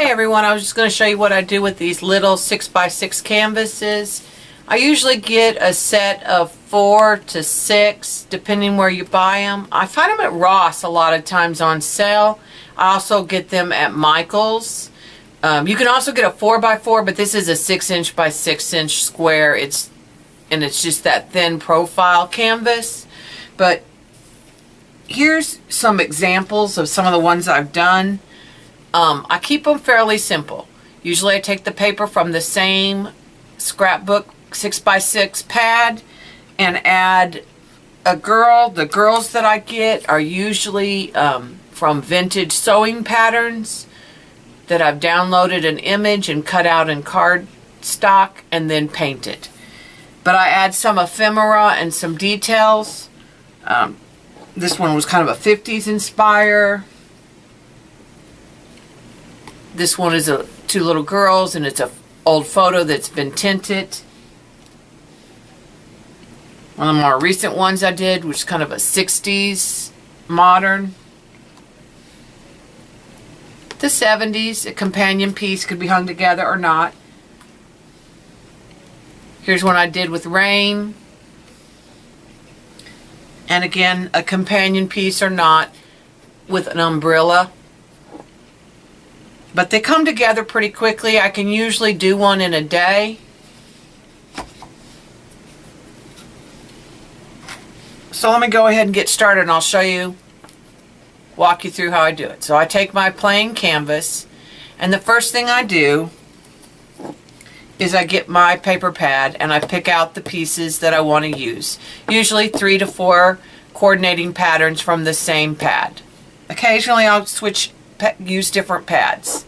Hey everyone, I was just going to show you what I do with these little 6x6 canvases. I usually get a set of 4 to 6 depending where you buy them. I find them at Ross a lot of times on sale. I also get them at Michael's. You can also get a 4x4, but this is a 6" by 6" square. It's just that thin profile canvas. But here's some examples of some of the ones I've done. I keep them fairly simple. Usually I take the paper from the same scrapbook 6x6 pad and add a girl. The girls that I get are usually from Vintage Sewing Patterns that I've downloaded an image and cut out in cardstock and then painted. But I add some ephemera and some details. This one was kind of a 50s inspire. This one is two little girls, and it's an old photo that's been tinted. One of the more recent ones I did, which is kind of a 60s modern. The 70s, a companion piece, could be hung together or not. Here's one I did with rain. And again, a companion piece or not with an umbrella. But they come together pretty quickly. I can usually do one in a day. So let me go ahead and get started and I'll show you, walk you through how I do it. So I take my plain canvas, and the first thing I do is I get my paper pad and I pick out the pieces that I want to use. Usually 3 to 4 coordinating patterns from the same pad. Occasionally I'll use different pads.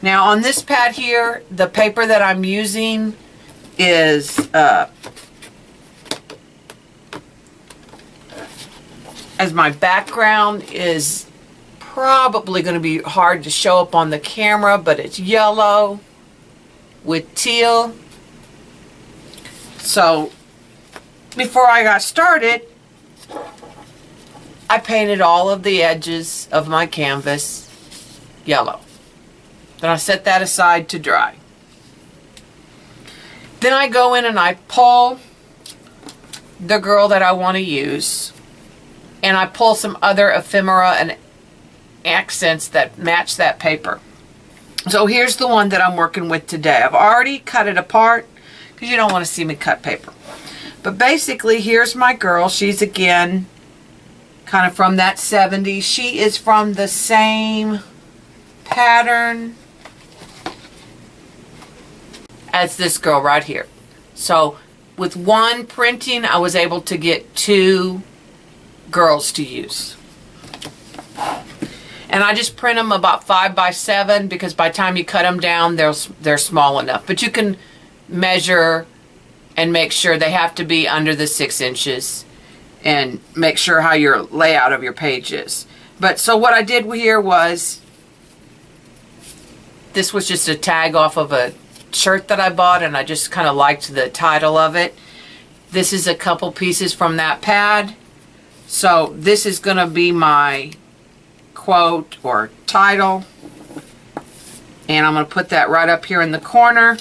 Now on this pad here, the paper that I'm using is as my background is probably going to be hard to show up on the camera, but it's yellow with teal. So before I got started, I painted all of the edges of my canvas yellow. Then I set that aside to dry. Then I go in and I pull the girl that I want to use, and I pull some other ephemera and accents that match that paper. So here's the one that I'm working with today. I've already cut it apart because you don't want to see me cut paper. But basically, here's my girl. She's again kind of from that 70s. She is from the same pattern as this girl right here. So with one printing, I was able to get 2 girls to use. And I just print them about 5x7 because by the time you cut them down, they're small enough. But you can measure and make sure they have to be under the 6 inches and make sure how your layout of your page is. But so what I did here was, this was just a tag off of a shirt that I bought, and I just kind of liked the title of it. This is a couple pieces from that pad. So this is going to be my quote or title, and I'm going to put that right up here in the corner.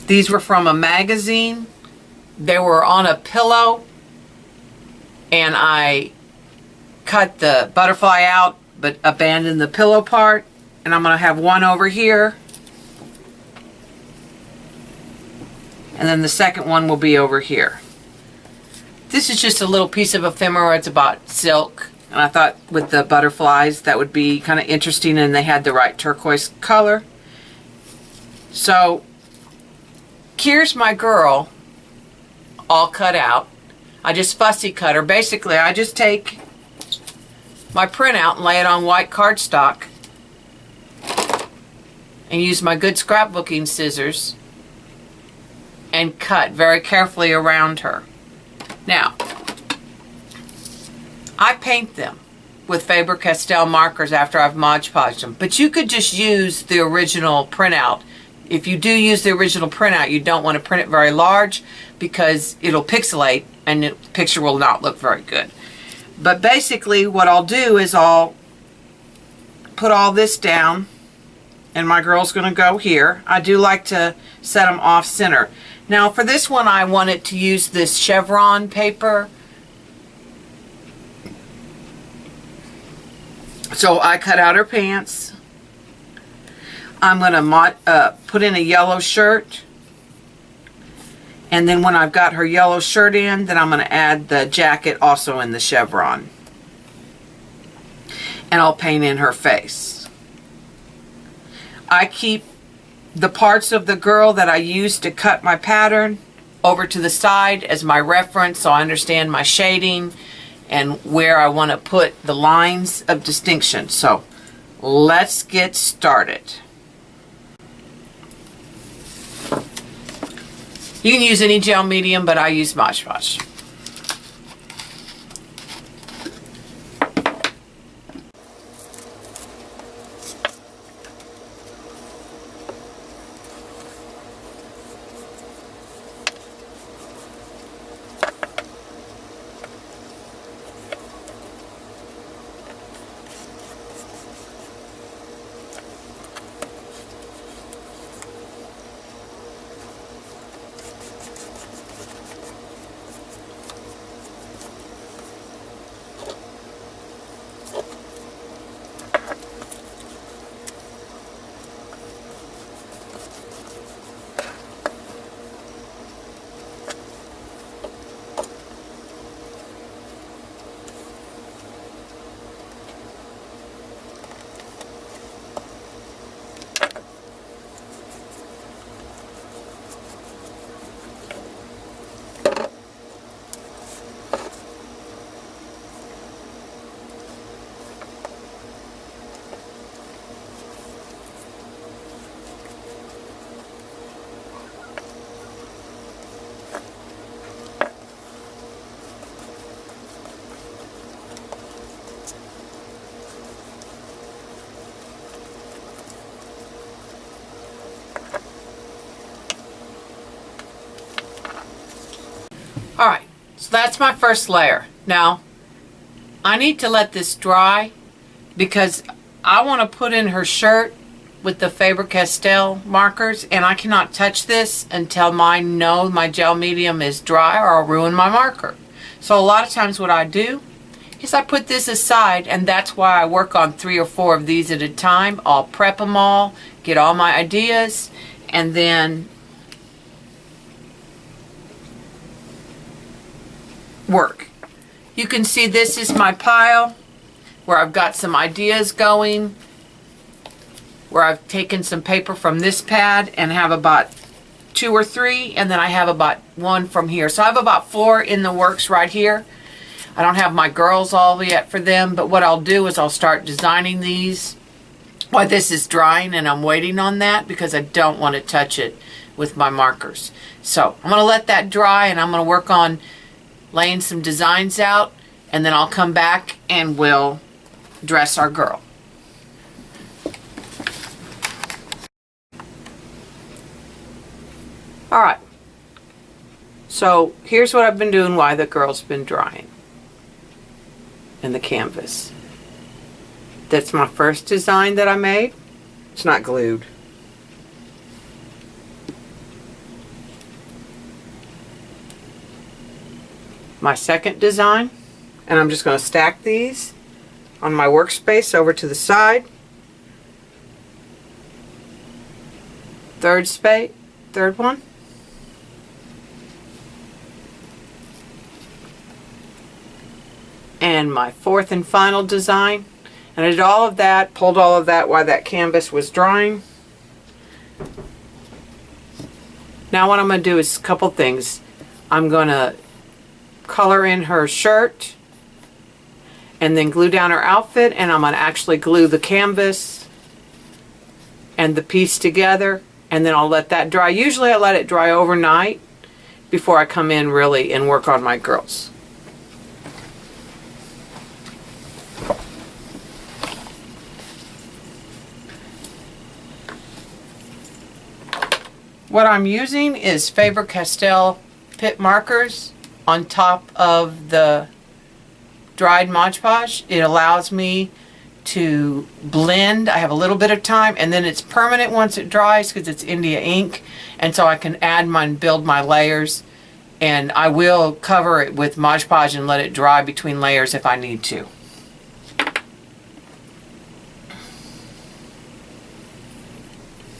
These were from a magazine. They were on a pillow, and I cut the butterfly out but abandoned the pillow part, and I'm going to have one over here, and then the second one will be over here. This is just a little piece of ephemera. It's about silk, and I thought with the butterflies that would be kind of interesting, and they had the right turquoise color. So here's my girl all cut out. I just fussy cut her. Basically, I just take my printout and lay it on white cardstock and use my good scrapbooking scissors and cut very carefully around her. Now, I paint them with Faber-Castell markers after I've Mod Podged them, but you could just use the original printout. If you do use the original printout, you don't want to print it very large because it'll pixelate and the picture will not look very good. But basically what I'll do is I'll put all this down, and my girl's going to go here. I do like to set them off center. Now for this one, I wanted to use this chevron paper. So I cut out her pants. I'm going to put in a yellow shirt. And then when I've got her yellow shirt in, then I'm going to add the jacket also in the chevron. And I'll paint in her face. I keep the parts of the girl that I used to cut my pattern over to the side as my reference, so I understand my shading and where I want to put the lines of distinction. So let's get started. You can use any gel medium, but I use Mod Podge. Alright, so that's my first layer. Now, I need to let this dry because I want to put in her shirt with the Faber-Castell markers, and I cannot touch this until my gel medium is dry, or I'll ruin my marker. So a lot of times what I do is I put this aside, and that's why I work on 3 or 4 of these at a time. I'll prep them all, get all my ideas, and then work. You can see this is my pile where I've got some ideas going, where I've taken some paper from this pad and have about 2 or 3, and then I have about 1 from here. So I have about 4 in the works right here. I don't have my girls all yet for them, but what I'll do is I'll start designing these while this is drying, and I'm waiting on that because I don't want to touch it with my markers. So I'm going to let that dry, and I'm going to work on laying some designs out, and then I'll come back and we'll dress our girl. Alright, so here's what I've been doing while the girl's been drying in the canvas. That's my first design that I made. It's not glued. My second design, and I'm just going to stack these on my workspace over to the side. Third one. And my fourth and final design. And I did all of that, pulled all of that while that canvas was drying. Now what I'm going to do is a couple things. I'm going to color in her shirt and then glue down her outfit, and I'm going to actually glue the canvas and the piece together, and then I'll let that dry. Usually I let it dry overnight before I come in really and work on my girls. What I'm using is Faber-Castell pit markers on top of the dried Mod Podge. It allows me to blend. I have a little bit of time, and then it's permanent once it dries because it's India ink, and so I can add build my layers, and I will cover it with Mod Podge and let it dry between layers if I need to.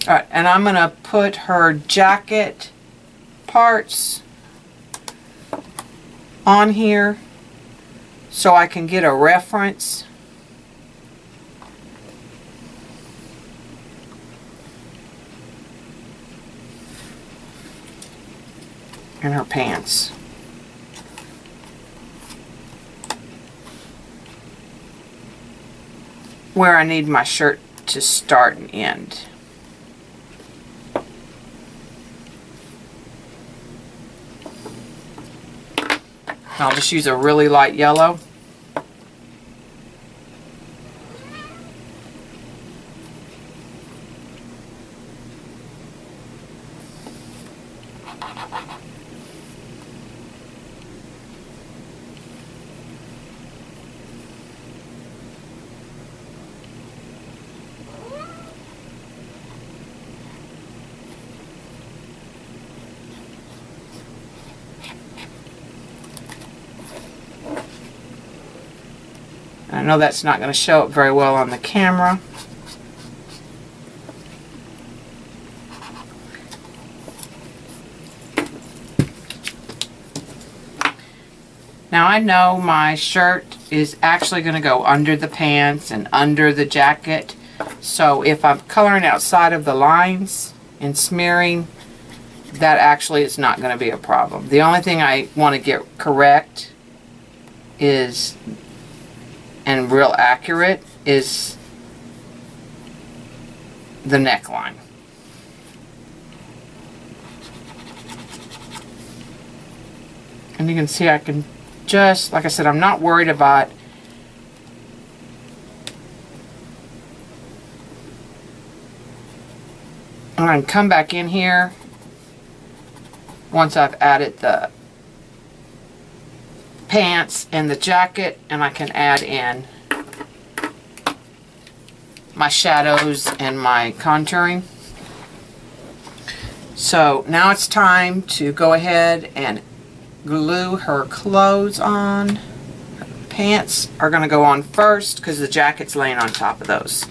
Alright, and I'm going to put her jacket parts on here so I can get a reference. And her pants. Where I need my shirt to start and end. I'll just use a really light yellow. I know that's not going to show up very well on the camera. Now I know my shirt is actually going to go under the pants and under the jacket. So if I'm coloring outside of the lines and smearing, that actually is not going to be a problem. The only thing I want to get correct is, and real accurate, is the neckline. And you can see I can just, like I said, I'm not worried about I'm going to come back in here once I've added the pants and the jacket, and I can add in my shadows and my contouring. So now it's time to go ahead and glue her clothes on. Her pants are going to go on first because the jacket's laying on top of those,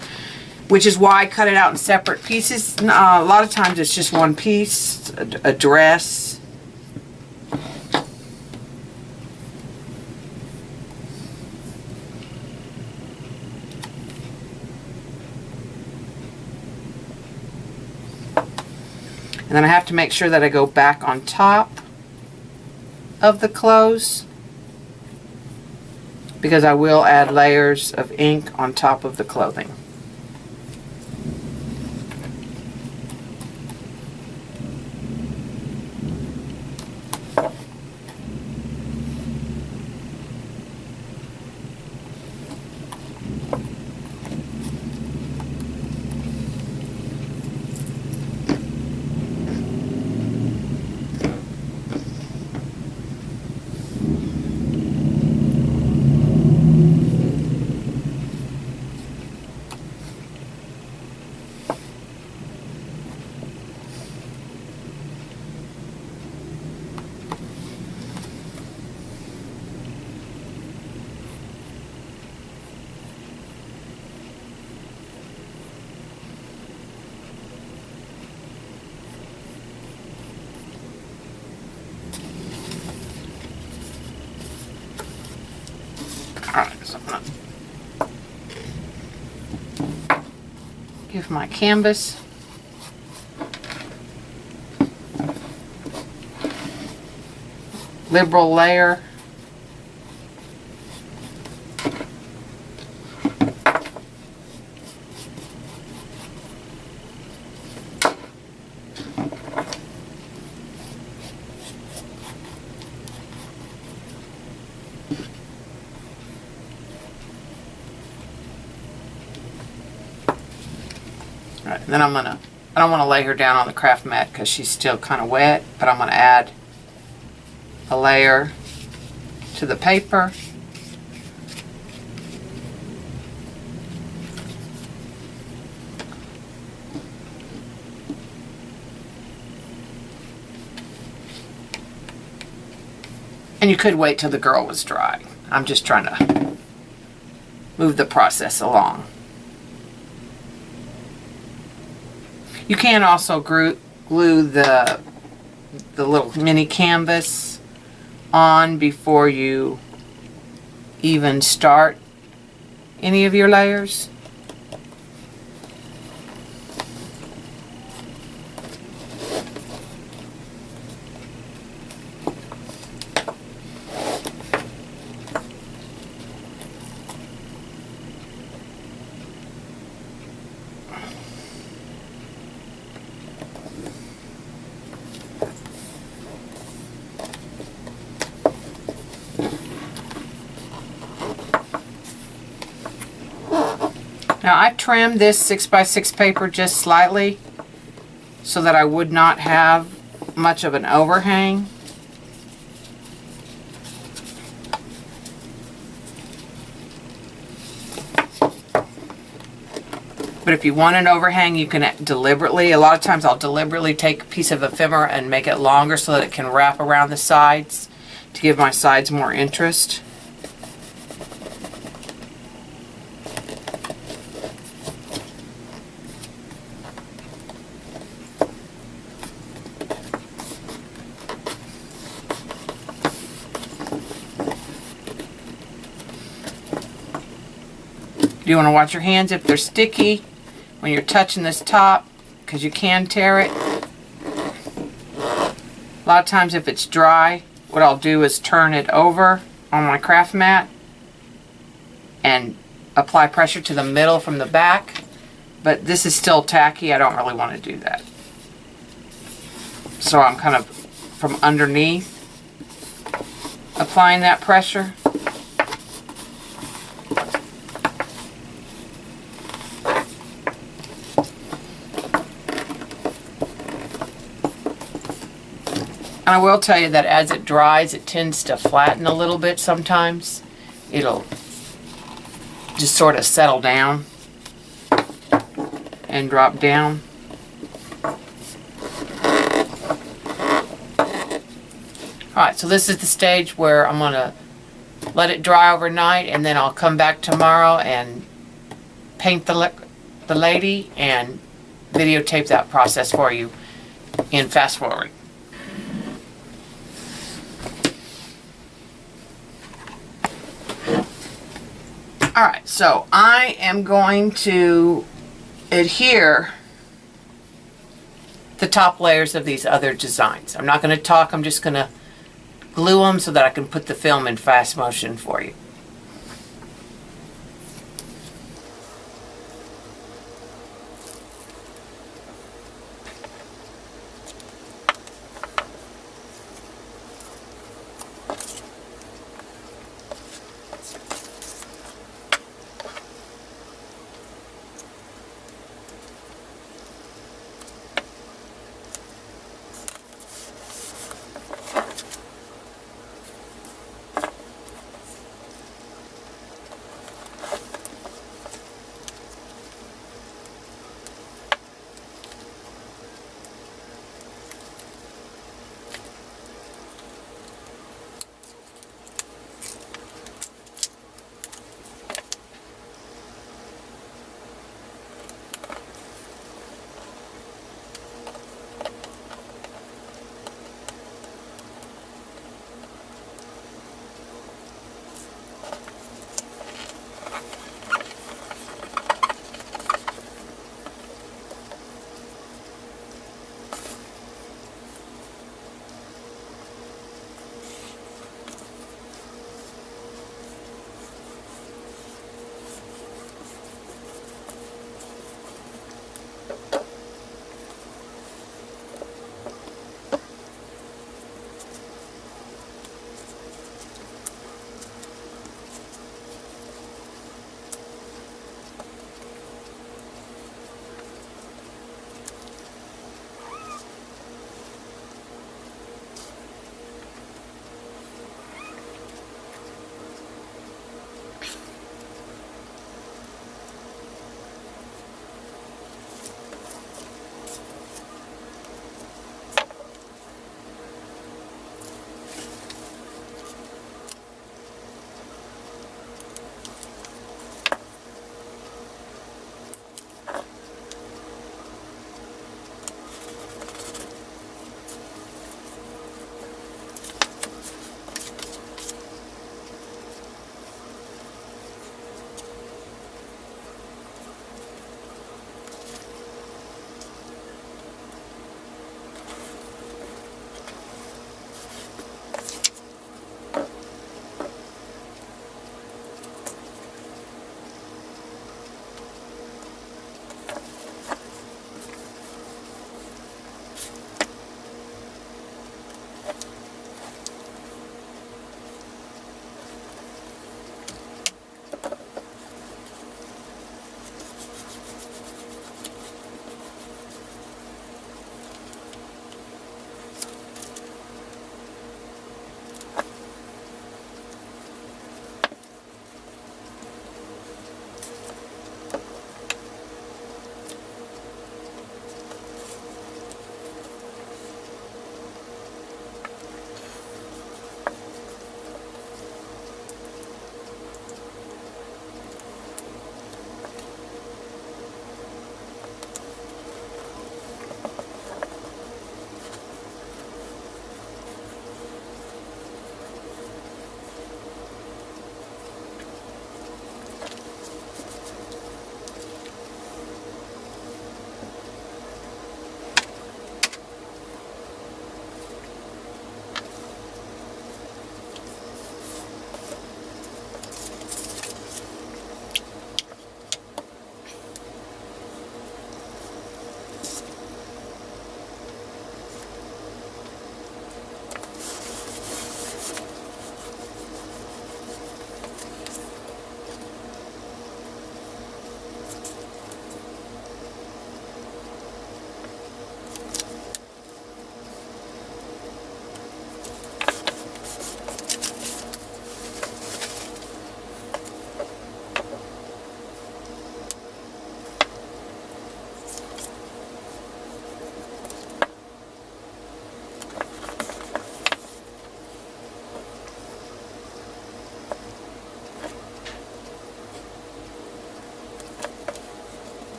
which is why I cut it out in separate pieces. A lot of times it's just one piece, a dress. And then I have to make sure that I go back on top of the clothes, because I will add layers of ink on top of the clothing. Alright, so I'm going to give my canvas liberal layer. Alright, then I don't want to lay her down on the craft mat because she's still kind of wet, but I'm going to add a layer to the paper. And you could wait till the girl was dry. I'm just trying to move the process along. You can also glue the little mini canvas on before you even start any of your layers. Now I trimmed this 6x6 paper just slightly so that I would not have much of an overhang. But if you want an overhang, you can deliberately, a lot of times I'll deliberately take a piece of ephemera and make it longer so that it can wrap around the sides to give my sides more interest. You want to watch your hands if they're sticky when you're touching this top, because you can tear it. A lot of times if it's dry, what I'll do is turn it over on my craft mat and apply pressure to the middle from the back. But this is still tacky. I don't really want to do that. So I'm kind of from underneath applying that pressure. And I will tell you that as it dries, it tends to flatten a little bit sometimes. It'll just sort of settle down and drop down. Alright, so this is the stage where I'm going to let it dry overnight, and then I'll come back tomorrow and paint the lady and videotape that process for you in fast forward. Alright, so I am going to adhere the top layers of these other designs. I'm not going to talk, I'm just going to glue them so that I can put the film in fast motion for you.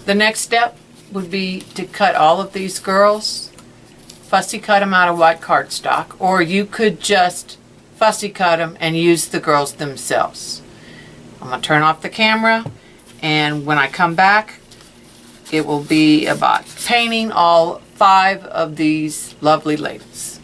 The next step would be to cut all of these girls, fussy cut them out of white cardstock, or you could just fussy cut them and use the girls themselves. I'm going to turn off the camera, and when I come back, it will be about painting all 5 of these lovely ladies.